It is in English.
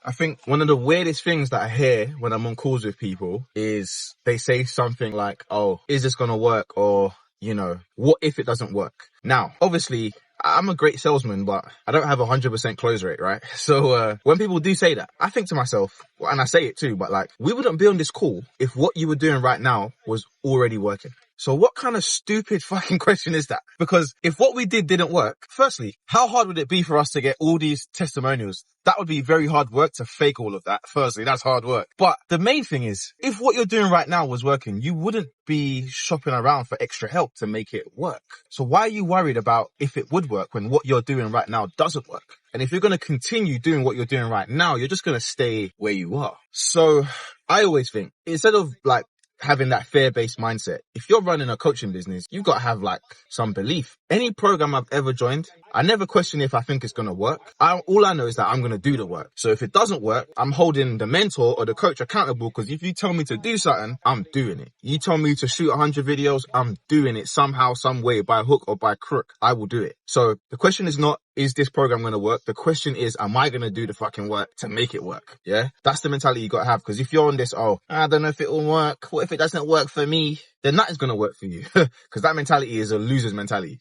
I think one of the weirdest things that I hear when I'm on calls with people is they say something like, oh, is this going to work? Or, you know, what if it doesn't work? Now, obviously, I'm a great salesman, but I don't have 100% close rate, right? So, when people do say that, I think to myself, well, and I say it too, but like, we wouldn't be on this call if what you were doing right now was already working. So what kind of stupid fucking question is that? Because if what we did didn't work, firstly, how hard would it be for us to get all these testimonials? That would be very hard work to fake all of that. Firstly, that's hard work. But the main thing is, if what you're doing right now was working, you wouldn't be shopping around for extra help to make it work. So why are you worried about if it would work when what you're doing right now doesn't work? And if you're going to continue doing what you're doing right now, you're just going to stay where you are. So I always think, instead of like having that fear-based mindset, if you're running a coaching business, you've got to have like some belief. Any program I've ever joined, I never question if I think it's going to work. All I know is that I'm going to do the work. So if it doesn't work, I'm holding the mentor or the coach accountable, because if you tell me to do something, I'm doing it. You tell me to shoot 100 videos, I'm doing it somehow, some way, by hook or by crook. I will do it. So the question is not, is this program going to work? The question is, am I going to do the fucking work to make it work? Yeah, that's the mentality you got to have. Because if you're on this, oh, I don't know if it will work. What if it doesn't work for me? Then that is going to work for you. Because that mentality is a loser's mentality.